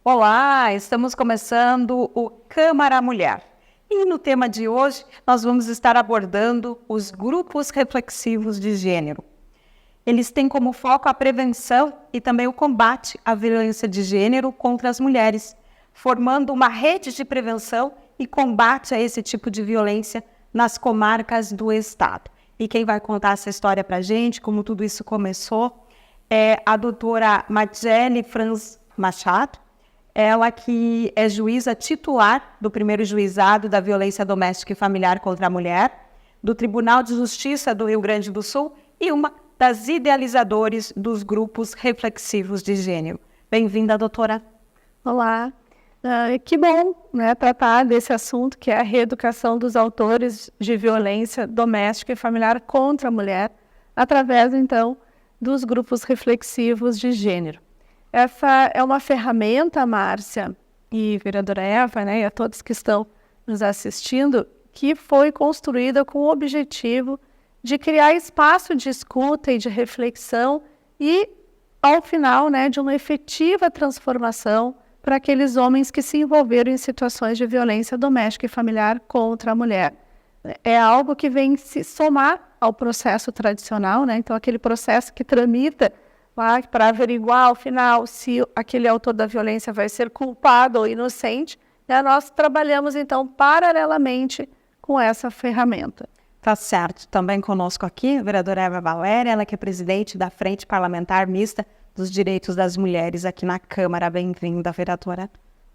Olá, estamos começando o Câmara Mulher. E no tema de hoje, nós vamos estar abordando os grupos reflexivos de gênero. Eles têm como foco a prevenção e também o combate à violência de gênero contra as mulheres, formando uma rede de prevenção e combate a esse tipo de violência nas comarcas do Estado. E quem vai contar essa história para a gente, como tudo isso começou, é a doutora Madjele Franz Machado, ela que é juíza titular do primeiro juizado da violência doméstica e familiar contra a mulher, do Tribunal de Justiça do Rio Grande do Sul e uma das idealizadoras dos grupos reflexivos de gênero. Bem-vinda, doutora. Olá. Que bom, tratar desse assunto que é a reeducação dos autores de violência doméstica e familiar contra a mulher, através, então, dos grupos reflexivos de gênero. Essa é uma ferramenta, Márcia e vereadora Eva, e a todos que estão nos assistindo, que foi construída com o objetivo de criar espaço de escuta e de reflexão e, ao final, de uma efetiva transformação para aqueles homens que se envolveram em situações de violência doméstica e familiar contra a mulher. É algo que vem se somar ao processo tradicional, então aquele processo que tramita para averiguar, ao final, se aquele autor da violência vai ser culpado ou inocente, nós trabalhamos, então, paralelamente com essa ferramenta. Tá certo. Também conosco aqui a vereadora Eva Valéria, ela que é presidente da Frente Parlamentar Mista dos Direitos das Mulheres aqui na Câmara. Bem-vinda, vereadora.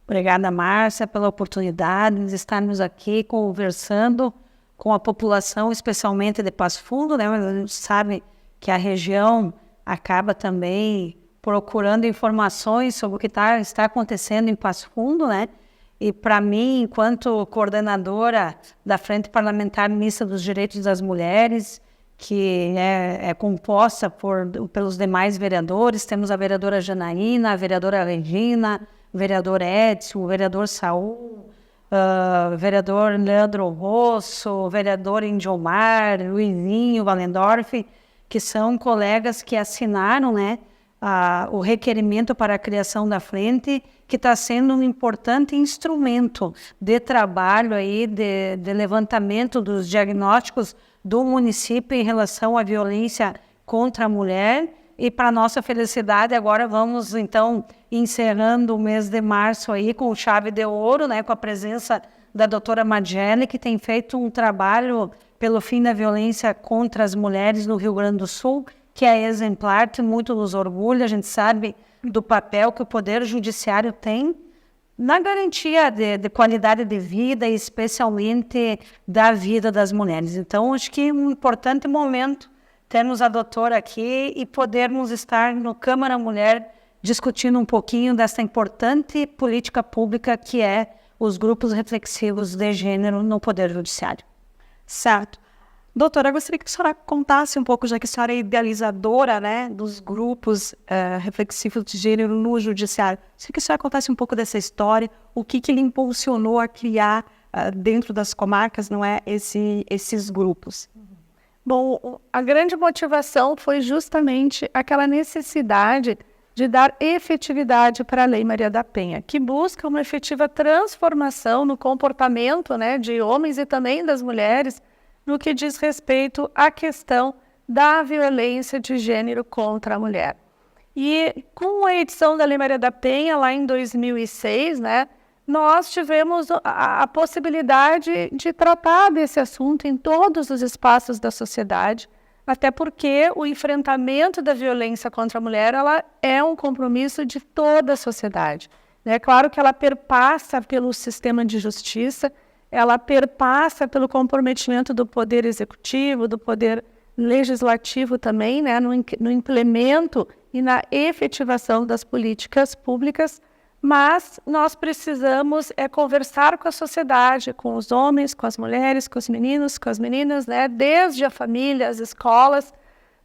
Obrigada, Márcia, pela oportunidade de estarmos aqui conversando com a população, especialmente de Passo Fundo, Mas a gente sabe que a região acaba também procurando informações sobre o que está acontecendo em Passo Fundo, E para mim, enquanto coordenadora da Frente Parlamentar Mista dos Direitos das Mulheres, que é composta pelos demais vereadores, temos a vereadora Janaína, a vereadora Regina, o vereador Edson, o vereador Saul, o vereador Leandro Rosso, o vereador Indiomar, Luizinho, Valendorf, que são colegas que assinaram o requerimento para a criação da frente, que está sendo um importante instrumento de trabalho, de levantamento dos diagnósticos do município em relação à violência contra a mulher. E, para nossa felicidade, agora vamos, então, encerrando o mês de março com chave de ouro, com a presença da doutora Madjele, que tem feito um trabalho pelo fim da violência contra as mulheres no Rio Grande do Sul, que é exemplar, que muito nos orgulha. A gente sabe do papel que o Poder Judiciário tem na garantia de qualidade de vida, e especialmente da vida das mulheres. Então, acho que é um importante momento termos a doutora aqui e podermos estar no Câmara Mulher discutindo um pouquinho dessa importante política pública que é os grupos reflexivos de gênero no Poder Judiciário. Certo. Doutora, eu gostaria que a senhora contasse um pouco, já que a senhora é idealizadora dos grupos reflexivos de gênero no Judiciário. Gostaria que a senhora contasse um pouco dessa história, o que lhe impulsionou a criar dentro das comarcas, esses grupos. Bom, a grande motivação foi justamente aquela necessidade de dar efetividade para a Lei Maria da Penha, que busca uma efetiva transformação no comportamento de homens e também das mulheres, no que diz respeito à questão da violência de gênero contra a mulher. E com a edição da Lei Maria da Penha, lá em 2006, nós tivemos a possibilidade de tratar desse assunto em todos os espaços da sociedade, até porque o enfrentamento da violência contra a mulher ela é um compromisso de toda a sociedade. É claro que ela perpassa pelo sistema de justiça, ela perpassa pelo comprometimento do Poder Executivo, do Poder Legislativo também, no implemento e na efetivação das políticas públicas, mas nós precisamos conversar com a sociedade, com os homens, com as mulheres, com os meninos, com as meninas, desde a família, as escolas,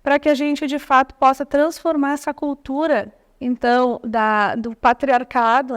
para que a gente, de fato, possa transformar essa cultura, então, do patriarcado,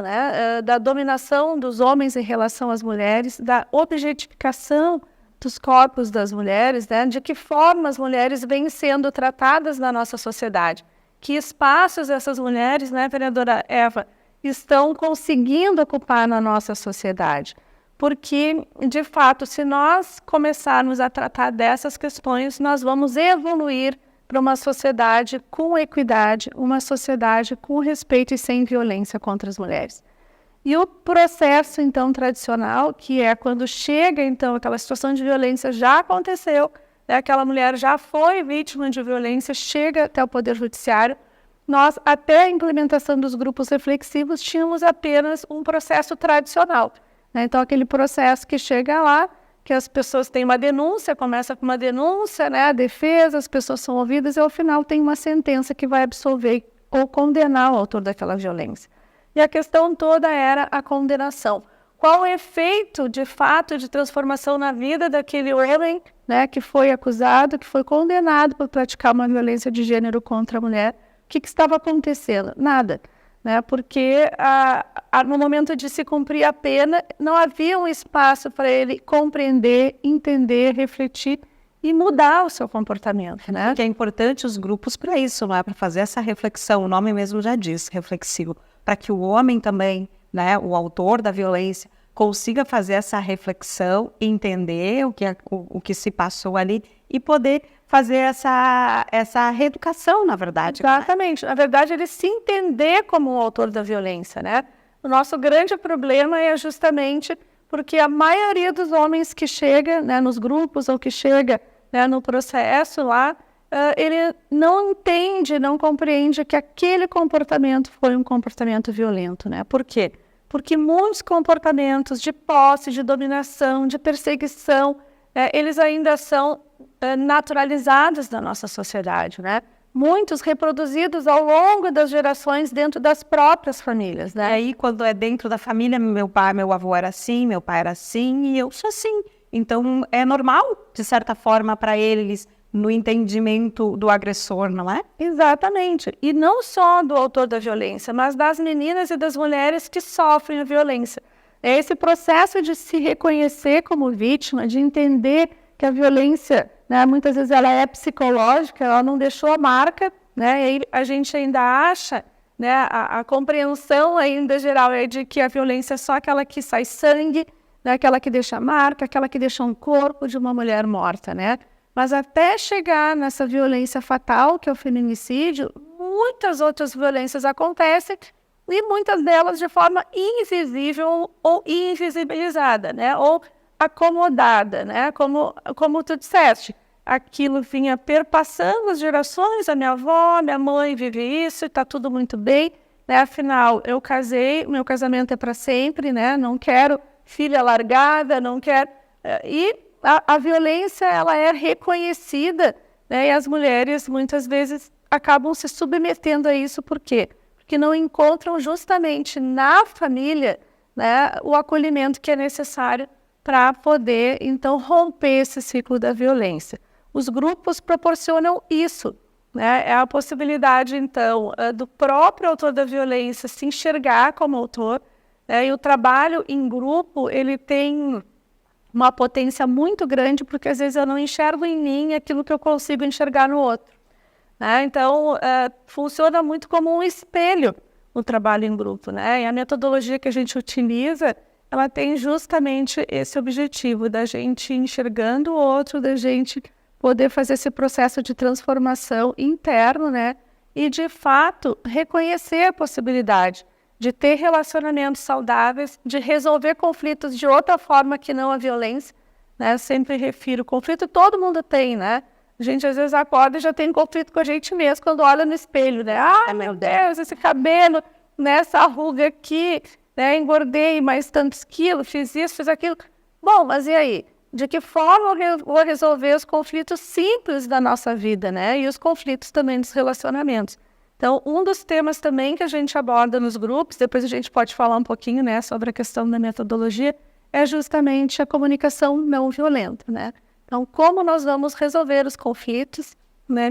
da dominação dos homens em relação às mulheres, da objetificação dos corpos das mulheres, de que forma as mulheres vêm sendo tratadas na nossa sociedade. Que espaços essas mulheres, vereadora Eva, estão conseguindo ocupar na nossa sociedade. Porque, de fato, se nós começarmos a tratar dessas questões, nós vamos evoluir para uma sociedade com equidade, uma sociedade com respeito e sem violência contra as mulheres. E o processo, então, tradicional, que é quando chega, então, aquela situação de violência já aconteceu, né, aquela mulher já foi vítima de violência, chega até o Poder Judiciário, nós, até a implementação dos grupos reflexivos, tínhamos apenas um processo tradicional. Então, aquele processo que chega lá, que as pessoas têm uma denúncia, começa com uma denúncia, né, a defesa, as pessoas são ouvidas e, ao final, tem uma sentença que vai absolver ou condenar o autor daquela violência. E a questão toda era a condenação. Qual o efeito, de fato, de transformação na vida daquele homem, né, que foi acusado, que foi condenado por praticar uma violência de gênero contra a mulher? O que estava acontecendo? Nada. Né, porque no momento de se cumprir a pena, não havia um espaço para ele compreender, entender, refletir e mudar o seu comportamento. Né? Que é importante os grupos para isso, né, para fazer essa reflexão, o nome mesmo já diz, reflexivo, para que o homem também, né, o autor da violência, consiga fazer essa reflexão, entender o que se passou ali e poder fazer essa reeducação, na verdade. Exatamente. Na verdade, ele se entender como o autor da violência, né? O nosso grande problema é justamente porque a maioria dos homens que chega, né, nos grupos ou que chega, né, no processo lá, ele não entende, não compreende que aquele comportamento foi um comportamento violento, né? Por quê? Porque muitos comportamentos de posse, de dominação, de perseguição, eles ainda são naturalizados na nossa sociedade, né? Muitos reproduzidos ao longo das gerações dentro das próprias famílias, né? E aí, quando é dentro da família, meu pai, meu avô era assim, meu pai era assim e eu sou assim. Então, é normal, de certa forma, para eles, no entendimento do agressor, não é? Exatamente. E não só do autor da violência, mas das meninas e das mulheres que sofrem a violência. É esse processo de se reconhecer como vítima, de entender que a violência, né, muitas vezes ela é psicológica, ela não deixou a marca, né, e aí a gente ainda acha, né, a compreensão ainda geral é de que a violência é só aquela que sai sangue, né, aquela que deixa marca, aquela que deixa um corpo de uma mulher morta, né? Mas até chegar nessa violência fatal, que é o feminicídio, muitas outras violências acontecem e muitas delas de forma invisível ou invisibilizada, né? Ou acomodada, né? Como tu disseste, aquilo vinha perpassando as gerações, a minha avó, minha mãe vive isso, está tudo muito bem, né? Afinal, eu casei, meu casamento é para sempre, né? Não quero filha largada, não quero... E a violência, ela é reconhecida, né? E as mulheres, muitas vezes, acabam se submetendo a isso. Por quê? Porque não encontram justamente na família, né, o acolhimento que é necessário para poder, então, romper esse ciclo da violência. Os grupos proporcionam isso, né? É a possibilidade, então, do próprio autor da violência se enxergar como autor, né? E o trabalho em grupo, ele tem uma potência muito grande, porque às vezes eu não enxergo em mim aquilo que eu consigo enxergar no outro, né? Então, funciona muito como um espelho o trabalho em grupo, né? E a metodologia que a gente utiliza, ela tem justamente esse objetivo da gente enxergando o outro, da gente poder fazer esse processo de transformação interno, né? E, de fato, reconhecer a possibilidade de ter relacionamentos saudáveis, de resolver conflitos de outra forma que não a violência, né? Sempre refiro, conflito todo mundo tem, né? A gente às vezes acorda e já tem conflito com a gente mesmo quando olha no espelho, né? Ai, meu Deus, esse cabelo, né? Essa ruga aqui, né? Engordei mais tantos quilos, fiz isso, fiz aquilo. Bom, mas e aí? De que forma eu vou resolver os conflitos simples da nossa vida, né? E os conflitos também dos relacionamentos. Então, um dos temas também que a gente aborda nos grupos, depois a gente pode falar um pouquinho, né, sobre a questão da metodologia, é justamente a comunicação não violenta, né? Então, como nós vamos resolver os conflitos, né,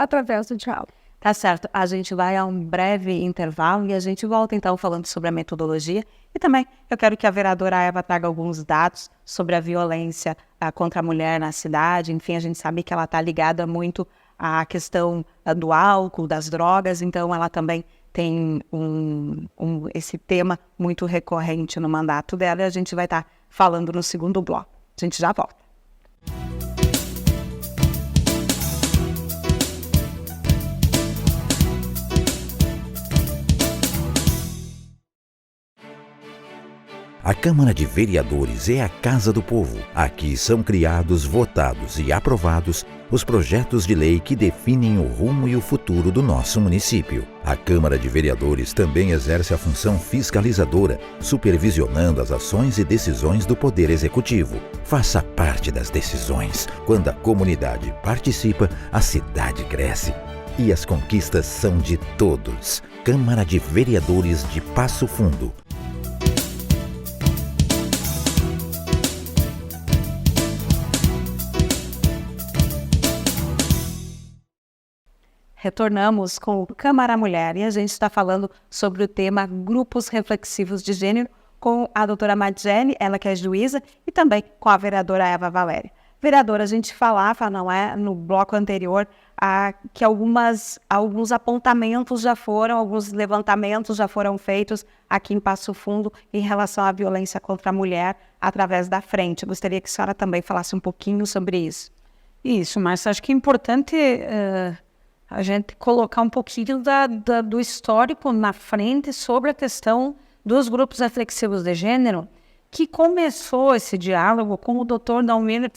através do diálogo. Tá certo. A gente vai a um breve intervalo e a gente volta, então, falando sobre a metodologia. E também eu quero que a vereadora Eva traga alguns dados sobre a violência contra a mulher na cidade. Enfim, a gente sabe que ela está ligada muito à questão do álcool, das drogas, então ela também tem esse tema muito recorrente no mandato dela, e a gente vai estar falando no segundo bloco. A gente já volta. A Câmara de Vereadores é a Casa do Povo. Aqui são criados, votados e aprovados os projetos de lei que definem o rumo e o futuro do nosso município. A Câmara de Vereadores também exerce a função fiscalizadora, supervisionando as ações e decisões do Poder Executivo. Faça parte das decisões. Quando a comunidade participa, a cidade cresce. E as conquistas são de todos. Câmara de Vereadores de Passo Fundo. Retornamos com o Câmara Mulher e a gente está falando sobre o tema grupos reflexivos de gênero com a doutora Madiele, ela que é juíza, e também com a vereadora Eva Valéria. Vereadora, a gente falava, não é, no bloco anterior, que alguns apontamentos já foram, alguns levantamentos já foram feitos aqui em Passo Fundo em relação à violência contra a mulher através da frente. Eu gostaria que a senhora também falasse um pouquinho sobre isso. Isso, mas acho que é importante a gente colocar um pouquinho do histórico na frente sobre a questão dos grupos reflexivos de gênero, que começou esse diálogo com o Dr. Dalmir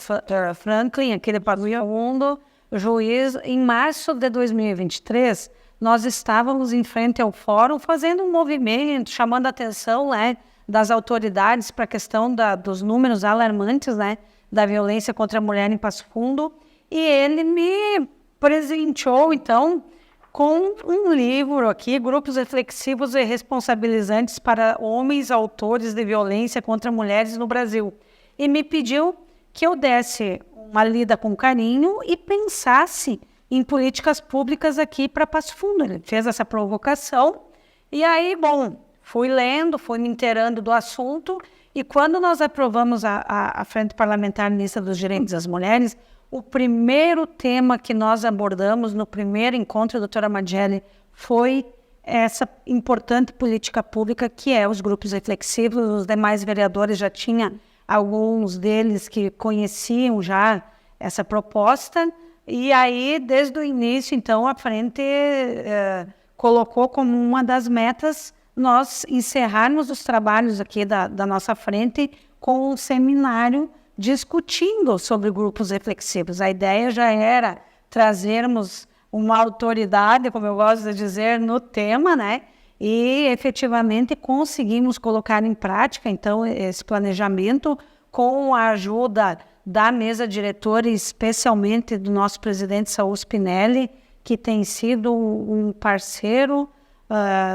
Franklin, aqui de Passo Fundo, juiz, em março de 2023. Nós estávamos em frente ao fórum fazendo um movimento, chamando a atenção, né, das autoridades para a questão dos números alarmantes, né, da violência contra a mulher em Passo Fundo, e ele me presenteou, então, com um livro aqui, Grupos Reflexivos e Responsabilizantes para Homens Autores de Violência contra Mulheres no Brasil. E me pediu que eu desse uma lida com carinho e pensasse em políticas públicas aqui para Passo Fundo. Ele fez essa provocação e aí, bom, fui lendo, fui me inteirando do assunto, e quando nós aprovamos a Frente Parlamentar Mista dos Direitos das Mulheres, o primeiro tema que nós abordamos no primeiro encontro, doutora Madiele, foi essa importante política pública que é os grupos reflexivos. Os demais vereadores já tinham, alguns deles que conheciam já essa proposta, e aí, desde o início, então, a frente colocou como uma das metas nós encerrarmos os trabalhos aqui da nossa frente com um seminário discutindo sobre grupos reflexivos. A ideia já era trazermos uma autoridade, como eu gosto de dizer, no tema, né? E efetivamente conseguimos colocar em prática, então, esse planejamento com a ajuda da mesa diretora, especialmente do nosso presidente Saul Spinelli, que tem sido um parceiro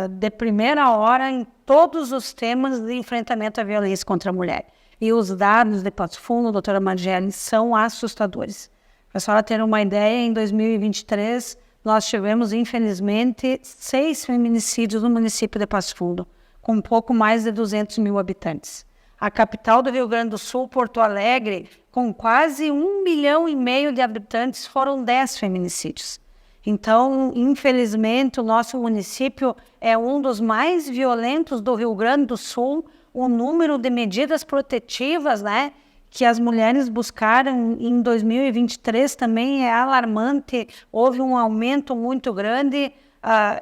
de primeira hora em todos os temas de enfrentamento à violência contra a mulher. E os dados de Passo Fundo, doutora Madiele, são assustadores. Para a senhora ter uma ideia, em 2023, nós tivemos, infelizmente, 6 feminicídios no município de Passo Fundo, com um pouco mais de 200 mil habitantes. A capital do Rio Grande do Sul, Porto Alegre, com quase 1,5 milhão de habitantes, foram 10 feminicídios. Então, infelizmente, o nosso município é um dos mais violentos do Rio Grande do Sul. O número de medidas protetivas, né, que as mulheres buscaram em 2023 também é alarmante. Houve um aumento muito grande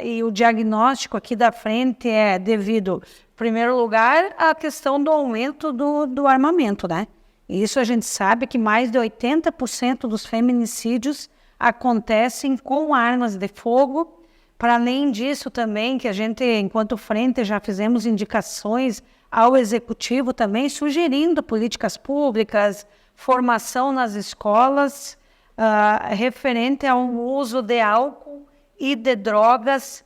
e o diagnóstico aqui da frente é devido, em primeiro lugar, à questão do aumento do armamento, né? Isso a gente sabe que mais de 80% dos feminicídios acontecem com armas de fogo. Para além disso também, que a gente, enquanto frente, já fizemos indicações ao Executivo também, sugerindo políticas públicas, formação nas escolas, referente ao uso de álcool e de drogas,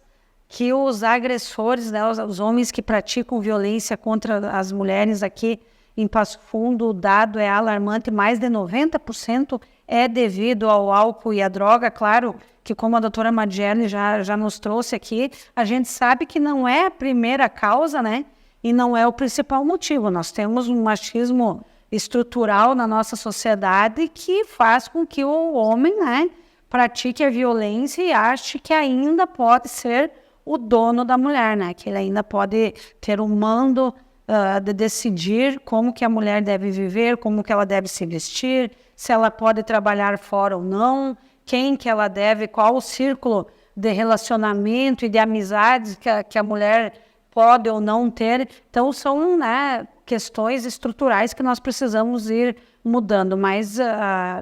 que os agressores, né, os homens que praticam violência contra as mulheres aqui em Passo Fundo, o dado é alarmante, mais de 90% é devido ao álcool e à droga. Claro que, como a doutora Madiele já nos trouxe aqui, a gente sabe que não é a primeira causa, né? E não é o principal motivo. Nós temos um machismo estrutural na nossa sociedade que faz com que o homem, né, pratique a violência e ache que ainda pode ser o dono da mulher, né? Que ele ainda pode ter o mando de decidir como que a mulher deve viver, como que ela deve se vestir, se ela pode trabalhar fora ou não, quem que ela deve, qual o círculo de relacionamento e de amizades que a mulher pode ou não ter. Então, são, né, questões estruturais que nós precisamos ir mudando, mas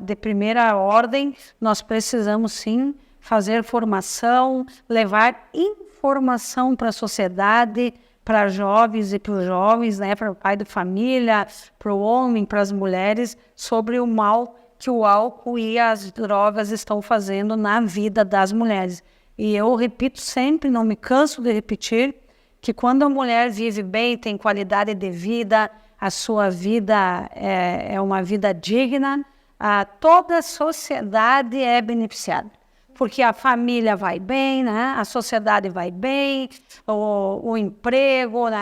de primeira ordem, nós precisamos sim fazer formação, levar informação para a sociedade, para jovens e para os jovens, né, para o pai de família, para o homem, para as mulheres, sobre o mal que o álcool e as drogas estão fazendo na vida das mulheres. E eu repito sempre, não me canso de repetir, que quando a mulher vive bem, tem qualidade de vida, a sua vida é uma vida digna, toda a sociedade é beneficiada. Porque a família vai bem, né? A sociedade vai bem, o emprego, né?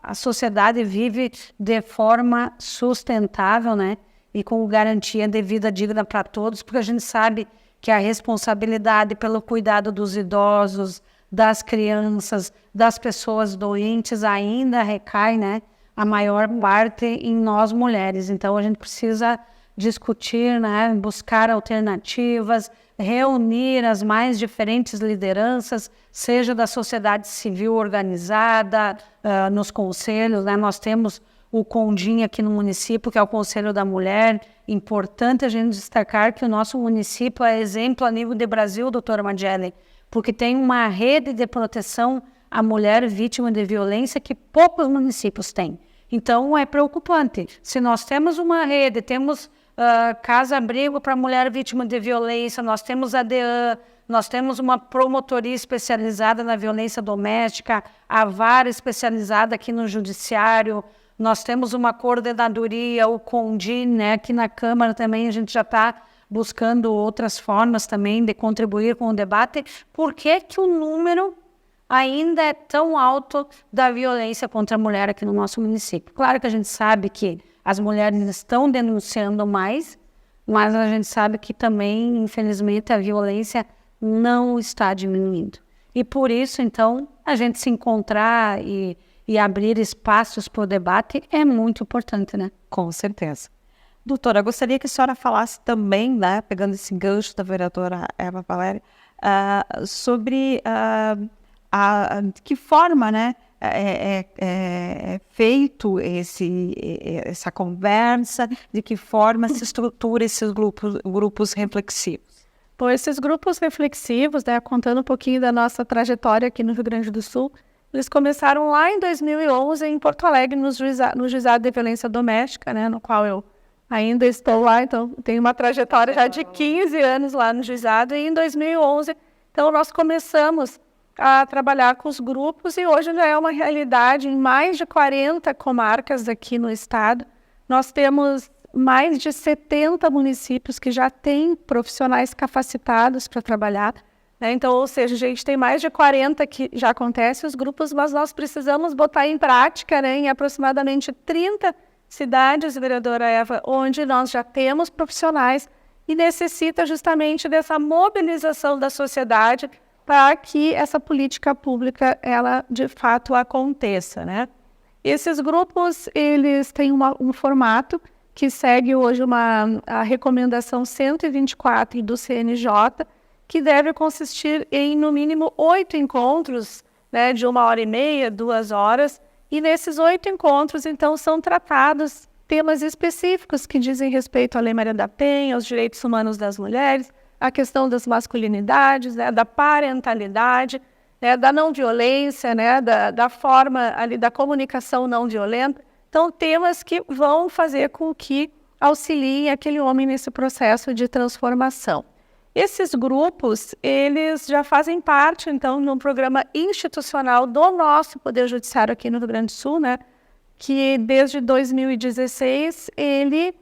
A sociedade vive de forma sustentável, né? E com garantia de vida digna para todos, porque a gente sabe que a responsabilidade pelo cuidado dos idosos, das crianças, das pessoas doentes ainda recai, né? A maior parte em nós mulheres. Então a gente precisa discutir, né? Buscar alternativas, reunir as mais diferentes lideranças, seja da sociedade civil organizada, nos conselhos, né? Nós temos o CONDIM aqui no município, que é o Conselho da Mulher. Importante a gente destacar que o nosso município é exemplo a nível de Brasil, doutora Madiele, porque tem uma rede de proteção à mulher vítima de violência que poucos municípios têm. Então, é preocupante. Se nós temos uma rede, temos casa-abrigo para mulher vítima de violência, nós temos a DEAN, nós temos uma promotoria especializada na violência doméstica, a vara especializada aqui no judiciário, nós temos uma coordenadoria, o CONDIM, né? Aqui na Câmara também a gente já está buscando outras formas também de contribuir com o debate. Por que que o número ainda é tão alto da violência contra a mulher aqui no nosso município? Claro que a gente sabe que as mulheres estão denunciando mais, mas a gente sabe que também, infelizmente, a violência não está diminuindo. E por isso, então, a gente se encontrar e abrir espaços para o debate é muito importante, né? Com certeza. Doutora, gostaria que a senhora falasse também, né, pegando esse gancho da vereadora Eva Valéria, sobre de que forma, né, é feito essa conversa, de que forma se estrutura esses grupos reflexivos. Bom, esses grupos reflexivos, né, contando um pouquinho da nossa trajetória aqui no Rio Grande do Sul, eles começaram lá em 2011 em Porto Alegre, no Juizado de Violência Doméstica, né, no qual eu ainda estou lá, então tenho uma trajetória já de 15 anos lá no juizado, e em 2011, então nós começamos a trabalhar com os grupos e hoje já é uma realidade em mais de 40 comarcas aqui no estado. Nós temos mais de 70 municípios que já têm profissionais capacitados para trabalhar, né? Então, ou seja, a gente tem mais de 40 que já acontecem os grupos, mas nós precisamos botar em prática, né, em aproximadamente 30 cidades, vereadora Eva, onde nós já temos profissionais e necessita justamente dessa mobilização da sociedade para que essa política pública, ela de fato aconteça, né? Esses grupos, eles têm um formato que segue hoje a recomendação 124 do CNJ, que deve consistir em, no mínimo, 8 encontros, né, de 1h30, 2 horas, e nesses 8 encontros, então, são tratados temas específicos que dizem respeito à Lei Maria da Penha, aos direitos humanos das mulheres, a questão das masculinidades, né, da parentalidade, né, da não violência, né, da forma ali da comunicação não violenta. Então, temas que vão fazer com que auxiliem aquele homem nesse processo de transformação. Esses grupos, eles já fazem parte, então, de um programa institucional do nosso Poder Judiciário aqui no Rio Grande do Sul, né, que desde 2016 ele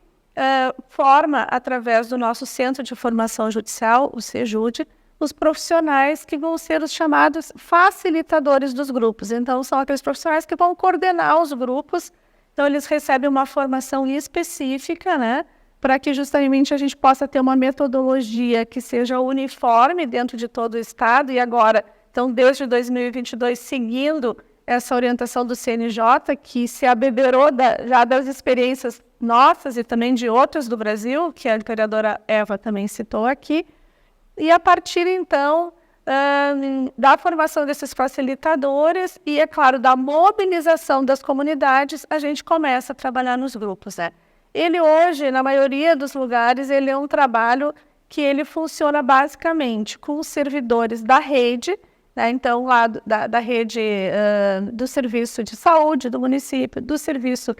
forma, através do nosso Centro de Formação Judicial, o CEJUD, os profissionais que vão ser os chamados facilitadores dos grupos. Então, são aqueles profissionais que vão coordenar os grupos. Então, eles recebem uma formação específica, né, para que justamente a gente possa ter uma metodologia que seja uniforme dentro de todo o estado e agora Então, desde 2022, seguindo essa orientação do CNJ, que se abeberou já das experiências nossas e também de outras do Brasil, que a vereadora Eva também citou aqui, e a partir, então, da formação desses facilitadores e, é claro, da mobilização das comunidades, a gente começa a trabalhar nos grupos, né? Ele hoje, na maioria dos lugares, ele é um trabalho que ele funciona basicamente com os servidores da rede, né? Então, lá da rede do serviço de saúde do município, do serviço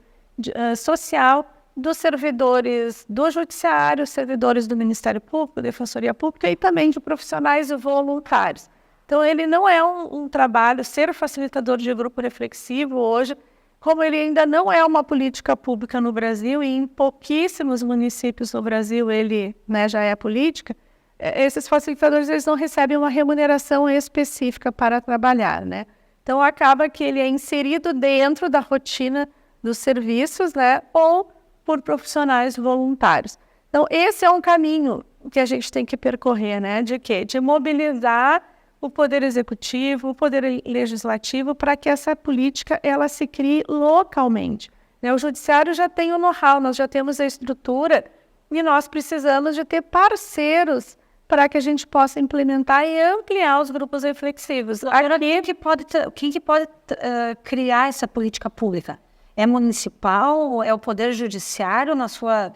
social, dos servidores do judiciário, servidores do Ministério Público, Defensoria Pública e também de profissionais e voluntários. Então, ele não é um trabalho, ser facilitador de grupo reflexivo hoje, como ele ainda não é uma política pública no Brasil, e em pouquíssimos municípios no Brasil ele, né, já é política, esses facilitadores eles não recebem uma remuneração específica para trabalhar, né? Então, acaba que ele é inserido dentro da rotina dos serviços, né, ou por profissionais voluntários. Então, esse é um caminho que a gente tem que percorrer, né? De quê? De mobilizar o Poder Executivo, o Poder Legislativo, para que essa política ela se crie localmente, né? O Judiciário já tem o know-how, nós já temos a estrutura e nós precisamos de ter parceiros para que a gente possa implementar e ampliar os grupos reflexivos. Agora, quem que pode criar essa política pública? É municipal? É o Poder Judiciário na sua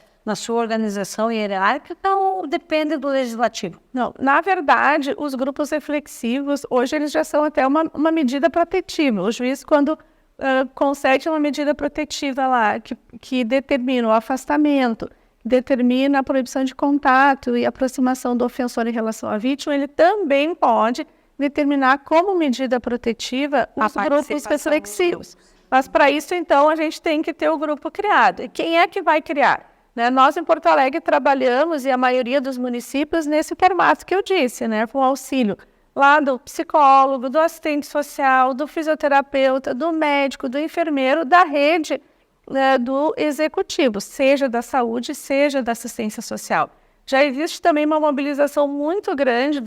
organização hierárquica ou depende do Legislativo? Não, na verdade, os grupos reflexivos, hoje eles já são até uma medida protetiva. O juiz, quando concede uma medida protetiva lá, que determina o afastamento, determina a proibição de contato e aproximação do ofensor em relação à vítima, ele também pode determinar como medida protetiva os grupos reflexivos. Mas para isso, então, a gente tem que ter o grupo criado. E quem é que vai criar? Né? Nós, em Porto Alegre, trabalhamos, e a maioria dos municípios, nesse formato que eu disse, né? Com auxílio lá do psicólogo, do assistente social, do fisioterapeuta, do médico, do enfermeiro, da rede, né, do executivo, seja da saúde, seja da assistência social. Já existe também uma mobilização muito grande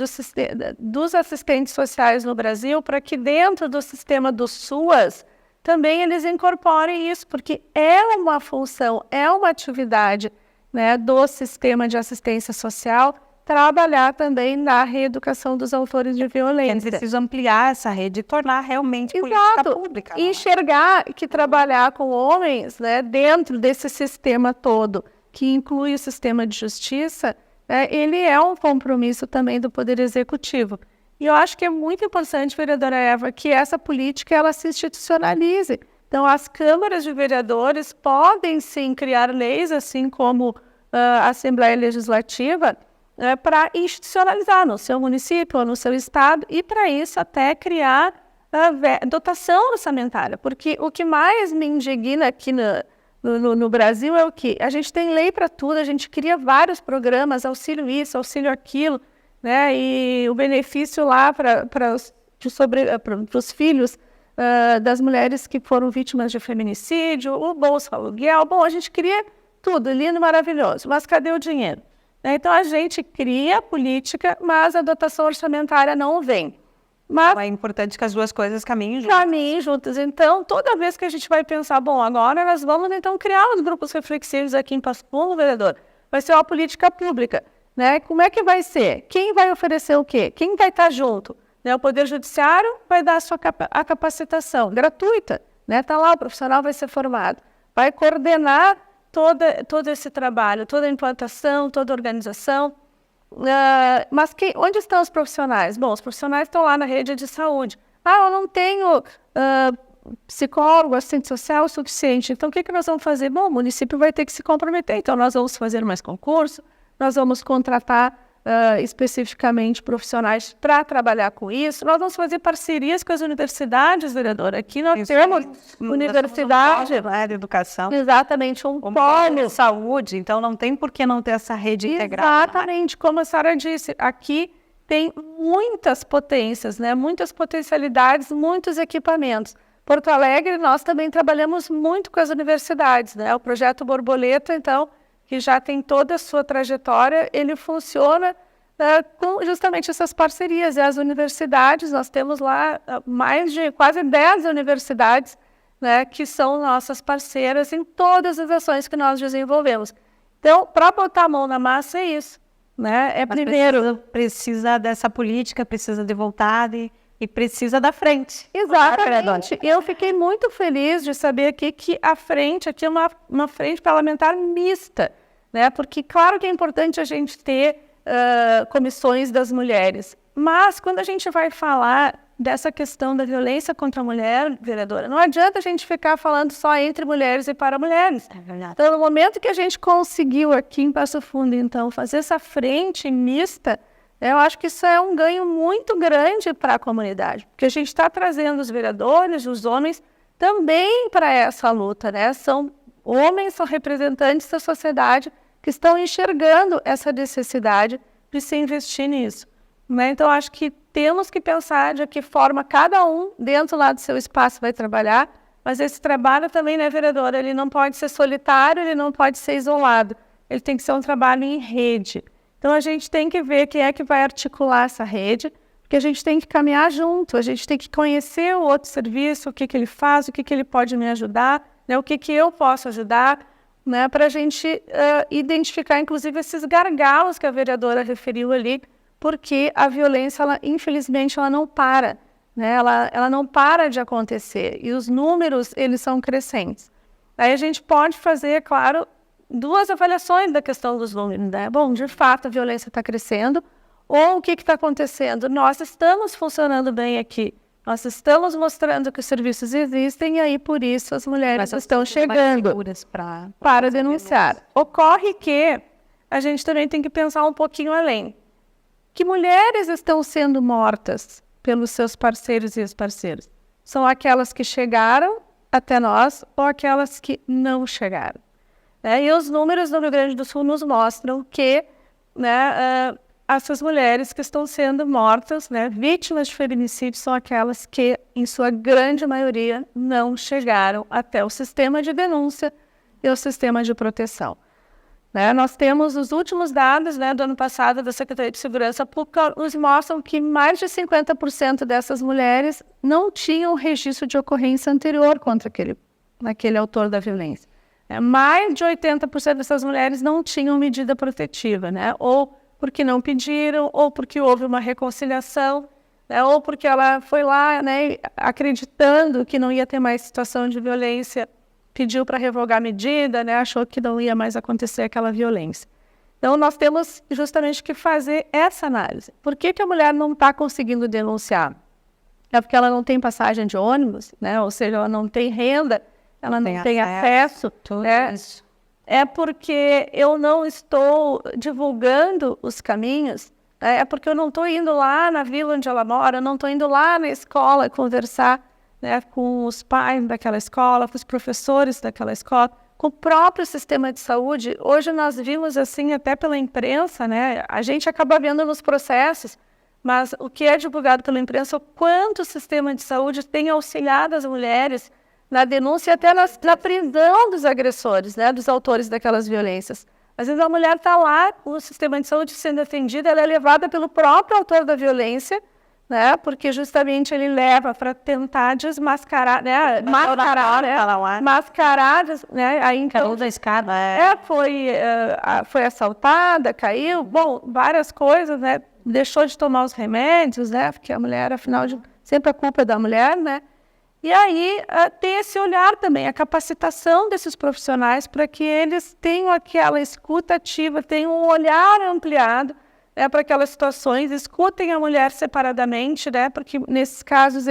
dos assistentes sociais no Brasil para que dentro do sistema do SUAS também eles incorporem isso, porque é uma função, é uma atividade, né, do sistema de assistência social trabalhar também na reeducação dos autores de violência. É preciso ampliar essa rede e tornar realmente política pública. E enxergar que trabalhar com homens, né, dentro desse sistema todo, que inclui o sistema de justiça, né, ele é um compromisso também do Poder Executivo. E eu acho que é muito importante, vereadora Eva, que essa política ela se institucionalize. Então, as câmaras de vereadores podem, sim, criar leis, assim como a Assembleia Legislativa, para institucionalizar no seu município ou no seu estado, e para isso até criar dotação orçamentária. Porque o que mais me indigna aqui no Brasil é o que? A gente tem lei para tudo, a gente cria vários programas, auxílio isso, auxílio aquilo, né? E o benefício lá para os filhos das mulheres que foram vítimas de feminicídio, o Bolsa Aluguel. Bom, a gente cria tudo, lindo, maravilhoso, mas cadê o dinheiro? Então, a gente cria a política, mas a dotação orçamentária não vem. Mas é importante que as duas coisas caminhem juntas. Então, toda vez que a gente vai pensar, bom, agora nós vamos então criar os grupos reflexivos aqui em Passo Fundo, vereador, vai ser uma política pública, né? Como é que vai ser? Quem vai oferecer o quê? Quem vai estar junto? Né? O Poder Judiciário vai dar a capacitação gratuita, né? Tá lá, o profissional vai ser formado, vai coordenar todo esse trabalho, toda a implantação, toda a organização. Mas onde estão os profissionais? Bom, os profissionais estão lá na rede de saúde. Eu não tenho psicólogo, assistente social suficiente. Então, o que nós vamos fazer? Bom, o município vai ter que se comprometer. Então, nós vamos fazer mais concurso, nós vamos contratar especificamente profissionais para trabalhar com isso. Nós vamos fazer parcerias com as universidades, vereadora. Aqui nós temos universidade, de educação. Exatamente, um polo de saúde, então não tem por que não ter essa rede integrada. Exatamente, como a senhora disse, aqui tem muitas potências, né? Muitas potencialidades, muitos equipamentos. Porto Alegre, nós também trabalhamos muito com as universidades, né? O projeto Borboleta, então, que já tem toda a sua trajetória, ele funciona com justamente essas parcerias. E as universidades, nós temos lá mais de quase 10 universidades, né, que são nossas parceiras em todas as ações que nós desenvolvemos. Então, para botar a mão na massa é isso, né? Primeiro precisa dessa política, precisa de vontade e precisa da frente. Exatamente. Eu fiquei muito feliz de saber aqui que a frente aqui é uma frente parlamentar mista, né? Porque claro que é importante a gente ter comissões das mulheres, mas quando a gente vai falar dessa questão da violência contra a mulher, vereadora, não adianta a gente ficar falando só entre mulheres e para mulheres. É verdade. Então, no momento que a gente conseguiu aqui em Passo Fundo, então, fazer essa frente mista, eu acho que isso é um ganho muito grande para a comunidade, porque a gente está trazendo os vereadores, os homens, também para essa luta, né? São homens, são representantes da sociedade que estão enxergando essa necessidade de se investir nisso, né? Então, acho que temos que pensar de que forma cada um, dentro lá do seu espaço, vai trabalhar, mas esse trabalho também, né, vereadora, ele não pode ser solitário, ele não pode ser isolado, ele tem que ser um trabalho em rede. Então, a gente tem que ver quem é que vai articular essa rede, porque a gente tem que caminhar junto, a gente tem que conhecer o outro serviço, o que ele faz, o que ele pode me ajudar, né, o que eu posso ajudar, né, para a gente identificar, inclusive, esses gargalos que a vereadora referiu ali, porque a violência, infelizmente, ela não para, né? Ela não para de acontecer, e os números, eles são crescentes. Aí a gente pode fazer, claro, duas avaliações da questão dos números, né? Bom, de fato, a violência está crescendo, ou o que está acontecendo? Nós estamos funcionando bem aqui, nós estamos mostrando que os serviços existem, e aí, por isso, as mulheres estão chegando para denunciar. Ocorre que a gente também tem que pensar um pouquinho além. Que mulheres estão sendo mortas pelos seus parceiros e ex-parceiros? São aquelas que chegaram até nós ou aquelas que não chegaram? E os números do Rio Grande do Sul nos mostram que, né, essas mulheres que estão sendo mortas, né, vítimas de feminicídio, são aquelas que, em sua grande maioria, não chegaram até o sistema de denúncia e o sistema de proteção. Nós temos os últimos dados, né, do ano passado da Secretaria de Segurança Pública, nos mostram que mais de 50% dessas mulheres não tinham registro de ocorrência anterior contra aquele autor da violência. Mais de 80% dessas mulheres não tinham medida protetiva, né, ou porque não pediram, ou porque houve uma reconciliação, né, ou porque ela foi lá, né, acreditando que não ia ter mais situação de violência, pediu para revogar a medida, né, achou que não ia mais acontecer aquela violência. Então, nós temos justamente que fazer essa análise. Por que a mulher não está conseguindo denunciar? É porque ela não tem passagem de ônibus, né? Ou seja, ela não tem renda, ela não tem acesso. Né? É porque eu não estou divulgando os caminhos, né? É porque eu não estou indo lá na vila onde ela mora, eu não estou indo lá na escola conversar, né, com os pais daquela escola, com os professores daquela escola, com o próprio sistema de saúde. Hoje nós vimos, assim, até pela imprensa, né, a gente acaba vendo nos processos, mas o que é divulgado pela imprensa, o quanto o sistema de saúde tem auxiliado as mulheres na denúncia e até na prisão dos agressores, né, dos autores daquelas violências. Às vezes a mulher está lá, o sistema de saúde sendo atendida, ela é levada pelo próprio autor da violência, né? Porque justamente ele leva para tentar desmascarar, né? Mascarar, né? Aí então, caiu da escada. Foi assaltada, caiu, bom, várias coisas, né? Deixou de tomar os remédios, né? Porque a mulher, afinal, sempre a culpa é da mulher, né? E aí tem esse olhar também, a capacitação desses profissionais para que eles tenham aquela escuta ativa, tenham um olhar ampliado, né, para aquelas situações, escutem a mulher separadamente, né, porque nesses casos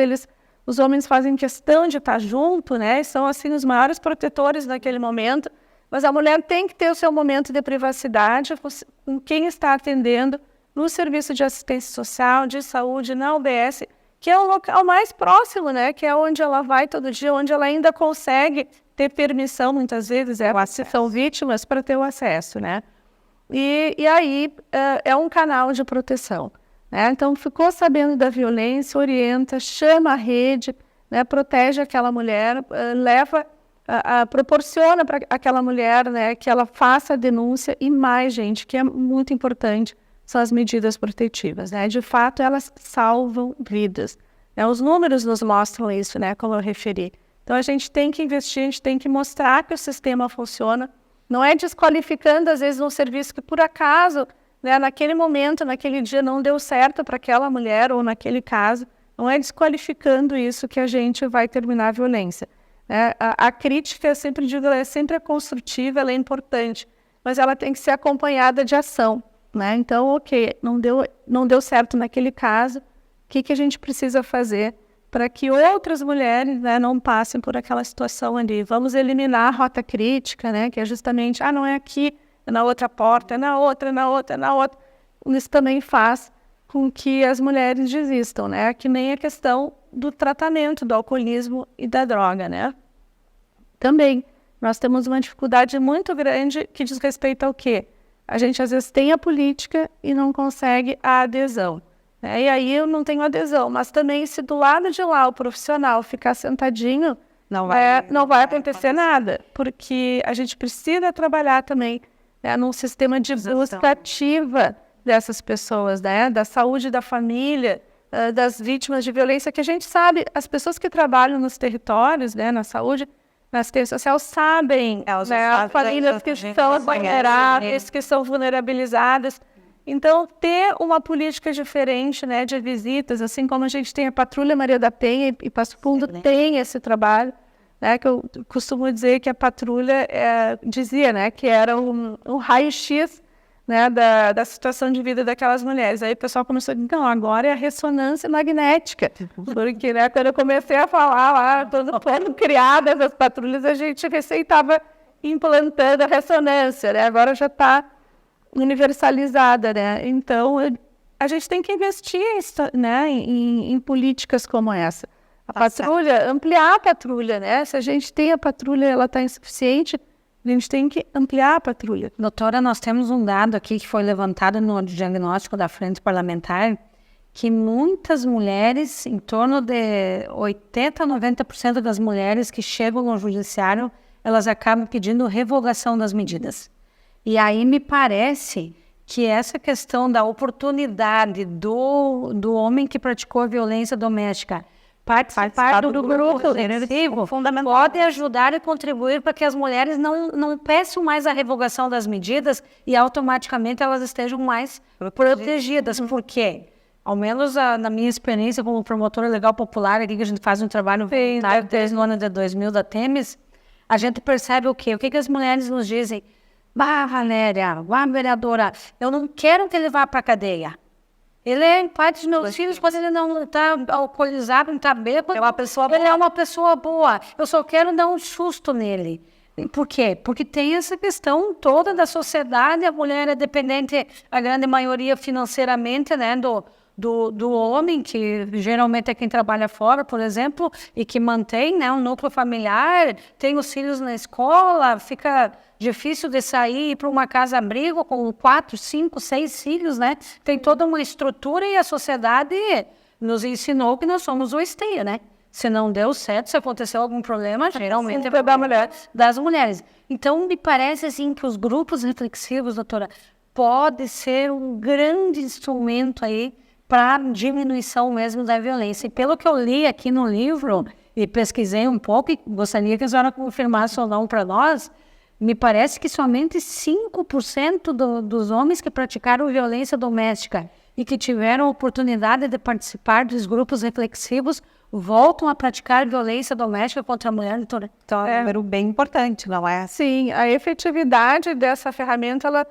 os homens fazem questão de estar junto, né, são assim os maiores protetores naquele momento, mas a mulher tem que ter o seu momento de privacidade com quem está atendendo no serviço de assistência social, de saúde, na UBS, que é o local mais próximo, né, que é onde ela vai todo dia, onde ela ainda consegue ter permissão, muitas vezes, se são vítimas, para ter o acesso, né. E aí é um canal de proteção, né? Então, ficou sabendo da violência, orienta, chama a rede, né? Protege aquela mulher, proporciona para aquela mulher, né, que ela faça a denúncia e mais, gente, que é muito importante, são as medidas protetivas, né? De fato, elas salvam vidas, né? Os números nos mostram isso, né? Como eu referi. Então, a gente tem que investir, a gente tem que mostrar que o sistema funciona. Não é desqualificando, às vezes, um serviço que, por acaso, né, naquele momento, naquele dia, não deu certo para aquela mulher ou naquele caso. Não é desqualificando isso que a gente vai terminar a violência. A crítica, eu sempre digo, ela é sempre construtiva, ela é importante, mas ela tem que ser acompanhada de ação, né? Então, ok, não deu certo naquele caso, o que a gente precisa fazer para que outras mulheres, né, não passem por aquela situação ali? Vamos eliminar a rota crítica, né, que é justamente, não é aqui, é na outra porta, é na outra, é na outra, é na outra. Isso também faz com que as mulheres desistam, né? Que nem a questão do tratamento do alcoolismo e da droga, né? Também, nós temos uma dificuldade muito grande que diz respeito ao quê? A gente, às vezes, tem a política e não consegue a adesão, né? E aí eu não tenho adesão, mas também se do lado de lá o profissional ficar sentadinho, não vai acontecer nada, porque a gente precisa trabalhar também, né, num sistema de busca ativa dessas pessoas, né, da saúde da família, das vítimas de violência, que a gente sabe, as pessoas que trabalham nos territórios, né, na saúde, na assistência social, sabem, né, as famílias que são vulneráveis, que são vulnerabilizadas. Então, ter uma política diferente, né, de visitas, assim como a gente tem a Patrulha Maria da Penha e Passo Fundo tem esse trabalho, né, que eu costumo dizer que a patrulha dizia, né, que era um raio-x, né, da situação de vida daquelas mulheres. Aí o pessoal começou a dizer, não, agora é a ressonância magnética. Porque, né, quando eu comecei a falar lá, quando criadas as patrulhas, a gente estava implantando a ressonância, né? Agora já está universalizada, né? Então, a gente tem que investir, né, em políticas como essa. A patrulha, ampliar a patrulha, né? Se a gente tem a patrulha e ela está insuficiente, a gente tem que ampliar a patrulha. Doutora, nós temos um dado aqui que foi levantado no diagnóstico da Frente Parlamentar, que muitas mulheres, em torno de 80% a 90% das mulheres que chegam no judiciário, elas acabam pedindo revogação das medidas. E aí me parece que essa questão da oportunidade do homem que praticou a violência doméstica participar do grupo reflexivo pode ajudar e contribuir para que as mulheres não peçam mais a revogação das medidas e automaticamente elas estejam mais protegidas. Por quê? Ao menos na minha experiência como promotora legal popular, aqui que a gente faz um trabalho voluntário desde o ano de 2000 da Temes, a gente percebe o quê? O que as mulheres nos dizem? Valéria, vereadora, eu não quero que ele vá para a cadeia. Ele é pai dos meus filhos, quando ele não está alcoolizado, não está bêbado. Ele é uma pessoa boa. Eu só quero dar um susto nele. Por quê? Porque tem essa questão toda da sociedade. A mulher é dependente, a grande maioria financeiramente, né, do homem, que geralmente é quem trabalha fora, por exemplo, e que mantém, né, um núcleo familiar, tem os filhos na escola, fica difícil de sair para uma casa-abrigo com 4, 5, 6 filhos, né? Tem toda uma estrutura e a sociedade nos ensinou que nós somos o esteio, né? Se não deu certo, se aconteceu algum problema, geralmente é das mulheres. Então, me parece assim que os grupos reflexivos, doutora, pode ser um grande instrumento aí para diminuição mesmo da violência. E pelo que eu li aqui no livro e pesquisei um pouco, e gostaria que a senhora confirmasse ou não para nós, me parece que somente 5% dos homens que praticaram violência doméstica e que tiveram a oportunidade de participar dos grupos reflexivos voltam a praticar violência doméstica contra a mulher, doutora. Então, é um número bem importante, não é? Sim, a efetividade dessa ferramenta, ela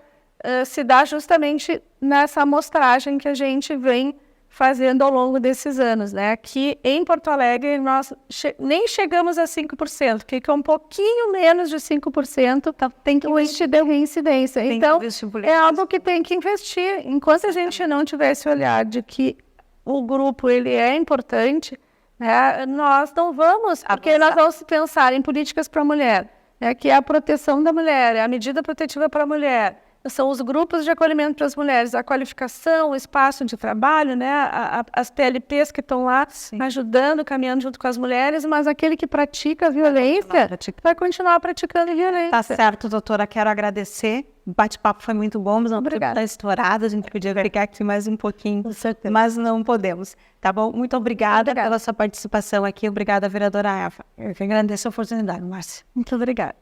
se dá justamente nessa amostragem que a gente vem fazendo ao longo desses anos, né? Aqui em Porto Alegre, nós nem chegamos a 5%, fica um pouquinho menos de 5%, tem que investir em incidência. Então, é algo que tem que investir. Enquanto a gente não tiver esse olhar de que o grupo ele é importante, né, nós não vamos, porque nós vamos pensar em políticas para a mulher, né, que é a proteção da mulher, é a medida protetiva para a mulher, são os grupos de acolhimento para as mulheres, a qualificação, o espaço de trabalho, né, as PLPs que estão lá ajudando, caminhando junto com as mulheres, mas aquele que pratica a violência vai continuar praticando a violência. Tá certo, doutora. Quero agradecer O bate-papo foi muito bom, mas não Obrigada. está estourado. A gente podia ficar aqui mais um pouquinho, Com certeza. mas não podemos. Tá bom? Muito obrigada pela sua participação aqui. Obrigada, vereadora Eva. Eu que agradeço a oportunidade, Márcia. Muito obrigada.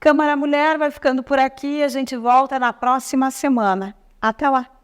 Câmara Mulher vai ficando por aqui. A gente volta na próxima semana. Até lá!